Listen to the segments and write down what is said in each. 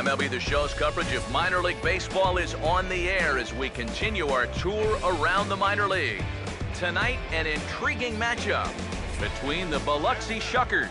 MLB The Show's coverage of minor league baseball is on the air as we continue our tour around the minor league. Tonight, an intriguing matchup between the Biloxi Shuckers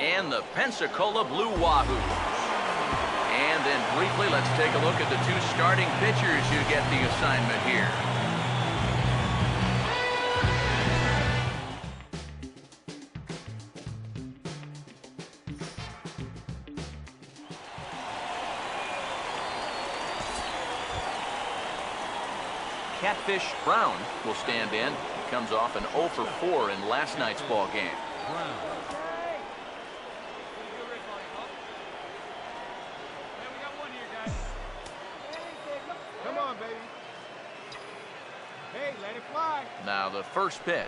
and the Pensacola Blue Wahoos. And then briefly, let's take a look at the two starting pitchers who get the assignment here. Catfish Brown will stand in. He comes off an 0 for 4 in last night's ball game. Come on, baby. Hey, let it fly. Now the first pitch.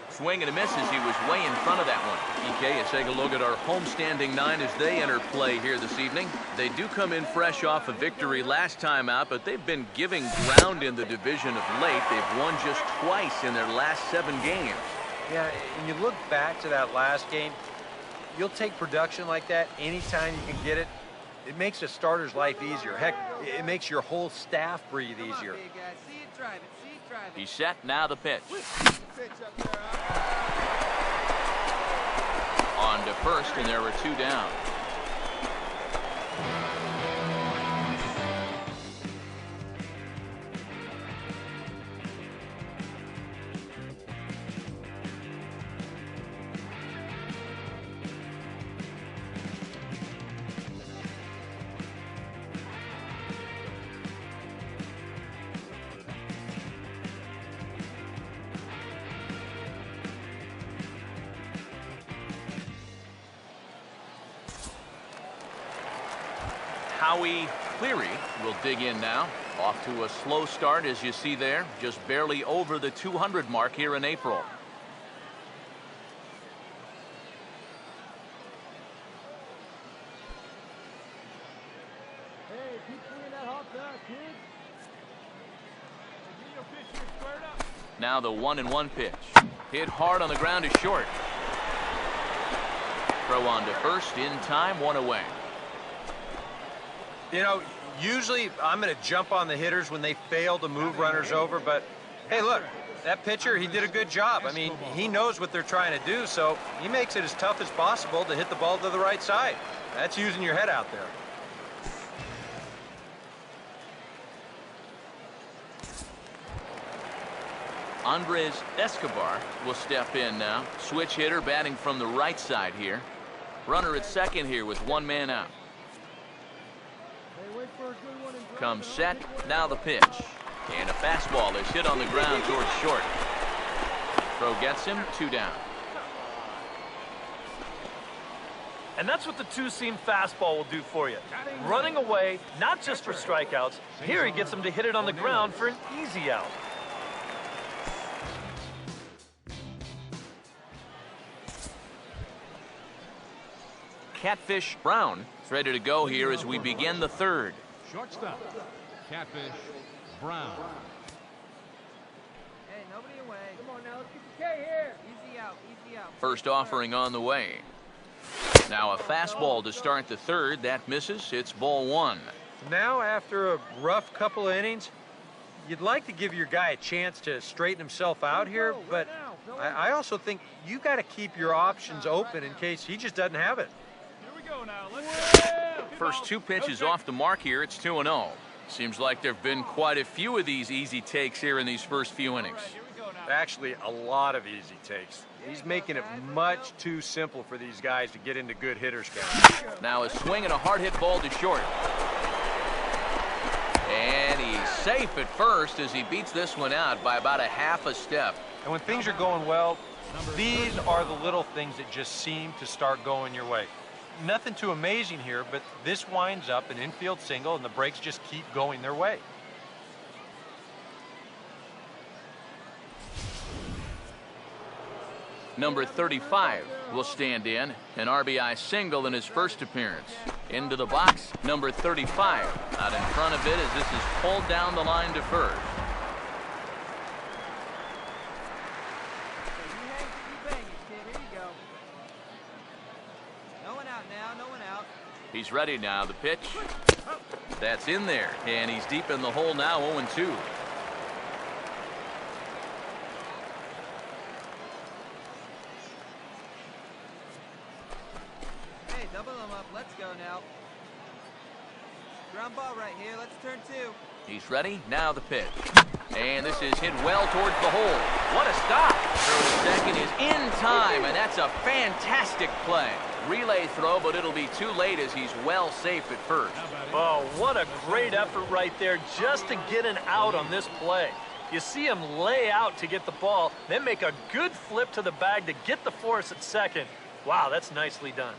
Swing and a miss as he was way in front of that one. PK, let's take a look at our homestanding 9 as they enter play here this evening. They do come in fresh off a victory last time out, but they've been giving ground in the division of late. They've won just twice in their last 7 games. Yeah, when you look back to that last game, you'll take production like that anytime you can get it. It makes a starter's life easier. Heck, it makes your whole staff breathe easier. He's set, now the pitch. On to first, and there were 2 down. Howie Cleary will dig in now. Off to a slow start, as you see there. Just barely over the 200 mark here in April. Hey, keep swinging that hot back, kid. Now the 1-1 pitch. Hit hard on the ground is short. Throw on to first in time, 1 away. You know, usually I'm going to jump on the hitters when they fail to move runners over, but hey, look, that pitcher, he did a good job. I mean, he knows what they're trying to do, so he makes it as tough as possible to hit the ball to the right side. That's using your head out there. Andres Escobar will step in now. Switch hitter batting from the right side here. Runner at second here with 1 man out. Comes set, now the pitch. And a fastball is hit on the ground towards short. Throw gets him, 2 down. And that's what the two-seam fastball will do for you. Running away, not just for strikeouts. Here he gets him to hit it on the ground for an easy out. Catfish Brown is ready to go here as we begin the 3rd. Shortstop, Catfish Brown. Hey, nobody away. Come on now, let's get the K here. Easy out, easy out. First offering on the way. Now a fastball to start the 3rd. That misses. It's ball 1. Now, after a rough couple of innings, you'd like to give your guy a chance to straighten himself out here, but I also think you got to keep your options open in case he just doesn't have it. First 2 pitches off the mark here. It's 2-0. Seems like there have been quite a few of these easy takes here in these first few innings. Actually, a lot of easy takes. He's making it much too simple for these guys to get into good hitters count. Now a swing and a hard hit ball to short. And he's safe at first as he beats this one out by about a half a step. And when things are going well, these are the little things that just seem to start going your way. Nothing too amazing here, but this winds up an infield single and the breaks just keep going their way. Number 35 will stand in, an RBI single in his first appearance. Into the box, number 35 out in front of it as this is pulled down the line to first. He's ready now. The pitch. That's in there. And he's deep in the hole now, 0-2. Hey, double them up. Let's go now. Ground ball right here. Let's turn 2. He's ready. Now the pitch. And this is hit well towards the hole. What a stop. Throw to second is in time, and that's a fantastic play. Relay throw, but it'll be too late as he's well safe at first. Oh, what a great effort right there just to get an out on this play. You see him lay out to get the ball, then make a good flip to the bag to get the force at second. Wow, that's nicely done.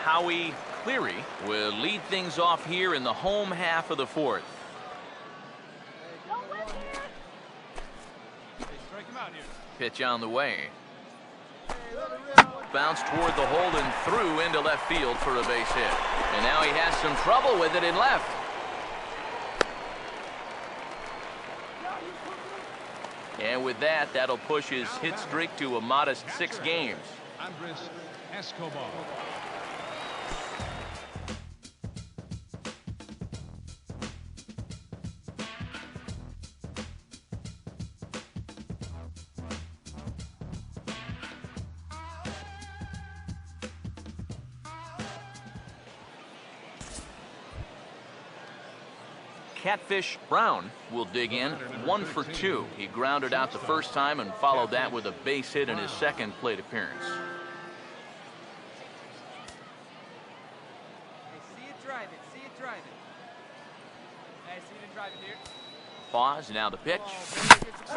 Howie Cleary will lead things off here in the home half of the 4th. Pitch on the way. Bounce toward the hole and through into left field for a base hit. And now he has some trouble with it in left. And with that, that'll push his hit streak to a modest 6 games. Andres Escobar. Catfish Brown will dig in, 1 for 2. He grounded out the first time and followed that with a base hit in his second plate appearance. Hey, see it drive it. See it drive it. Hey, see it drive it here. Pause, now the pitch.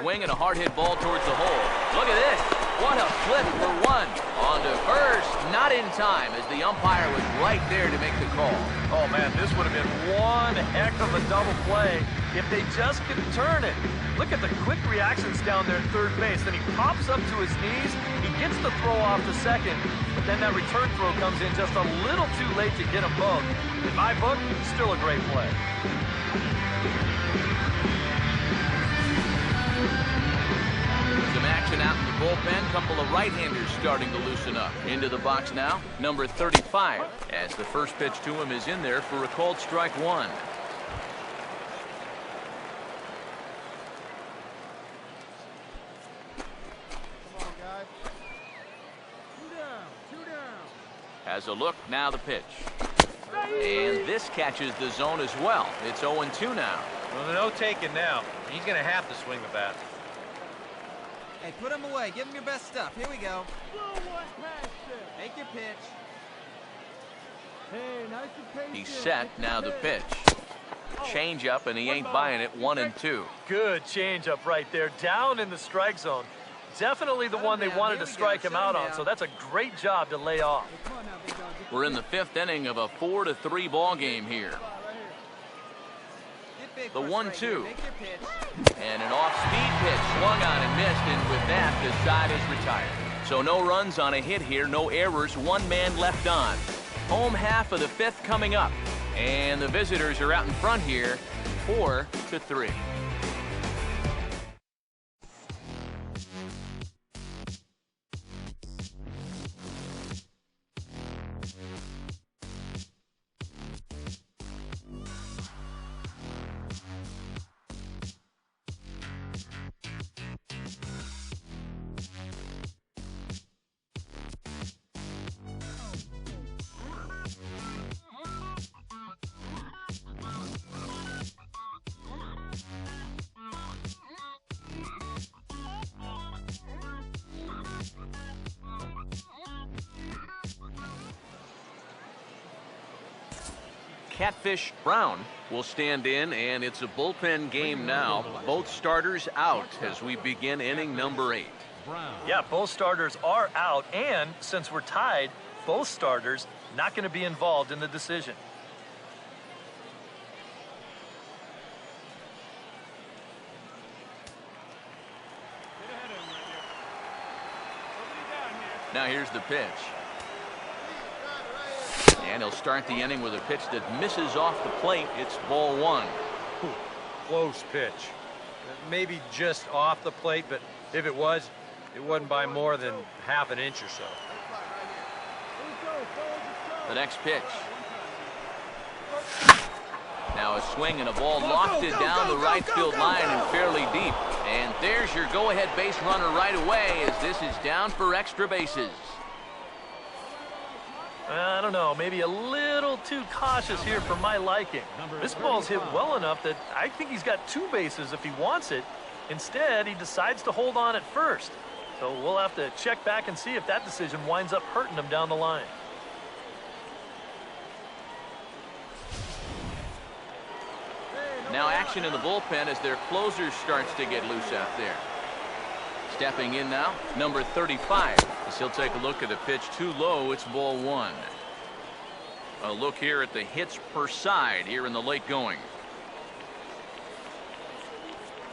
Swing and a hard hit ball towards the hole. Look at this. What a flip for 1. On to first, not in time as the umpire was right there to make the call. Oh, man, this would have been one heck of a double play if they just could turn it. Look at the quick reactions down there at third base. Then he pops up to his knees. He gets the throw off to second, but then that return throw comes in just a little too late to get them both. In my book, still a great play. Some action out in the bullpen. Couple of right-handers starting to loosen up. Into the box now, number 35, as the first pitch to him is in there for a called strike 1. Come on, guys. 2 down. Has a look, now the pitch. And this catches the zone as well. It's 0-2 now. Well, no taking now. He's going to have to swing the bat. Hey, put him away. Give him your best stuff. Here we go. Make your pitch. Hey, nice and patient. He's set, now the pitch. Change up, and he ain't buying it, 1-2. Good changeup right there, down in the strike zone. Definitely the one they wanted to strike him out on, so that's a great job to lay off. Come on now, big dog. We're in the 5th inning of a 4-3 ball game here. Get big The for us right 1-2. here. Make your pitch. And an off-speed pitch swung on and missed, and with that, the side is retired. So no runs on a hit here, no errors, 1 man left on. Home half of the 5th coming up, and the visitors are out in front here, 4-3. Catfish Brown will stand in, and it's a bullpen game now. Both starters out as we begin inning number 8. Brown. Yeah, both starters are out, and since we're tied, both starters not going to be involved in the decision. Now here's the pitch. And he'll start the inning with a pitch that misses off the plate. It's ball one. Close pitch. Maybe just off the plate, but if it was, it wasn't by more than half an inch or so. The next pitch. Now a swing and a ball lofted down the right field line and fairly deep. And there's your go-ahead base runner right away as this is down for extra bases. I don't know, maybe a little too cautious here for my liking. This ball's hit well enough that I think he's got 2 bases if he wants it. Instead, he decides to hold on at first. So we'll have to check back and see if that decision winds up hurting him down the line. Now action in the bullpen as their closer starts to get loose out there. Stepping in now, number 35. As he'll take a look at the pitch too low, it's ball one. A look here at the hits per side here in the late going.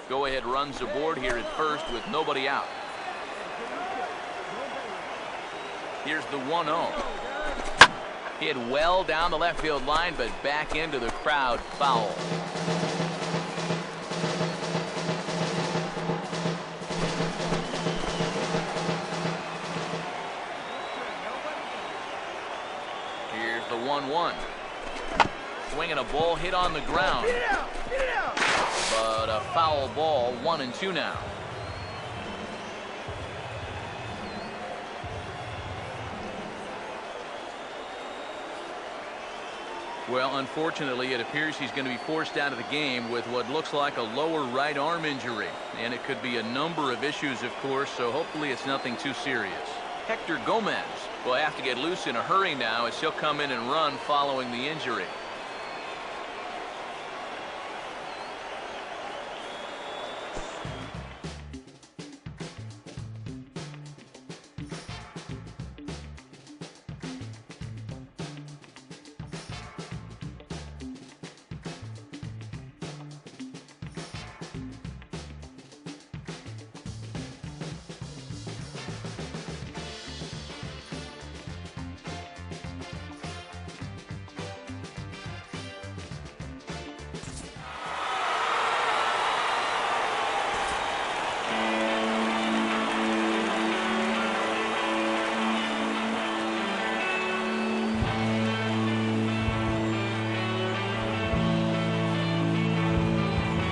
Go ahead runs aboard here at first with nobody out. Here's the 1-0. Hit well down the left field line, but back into the crowd, foul. Here's the 1-1. Swinging a ball hit on the ground. But a foul ball, 1-2 now. Well, unfortunately, it appears he's going to be forced out of the game with what looks like a lower right arm injury. And it could be a number of issues, of course, so hopefully it's nothing too serious. Hector Gomez will have to get loose in a hurry now as he'll come in and run following the injury.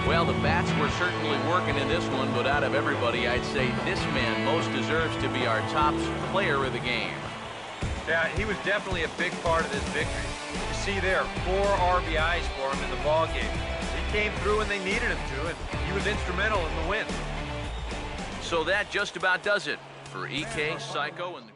Well, the bats were certainly working in this one, but out of everybody, I'd say this man most deserves to be our top player of the game. Yeah, he was definitely a big part of this victory. You see there, 4 RBIs for him in the ball game. He came through when they needed him to, and he was instrumental in the win. So that just about does it for EK, Psycho, and the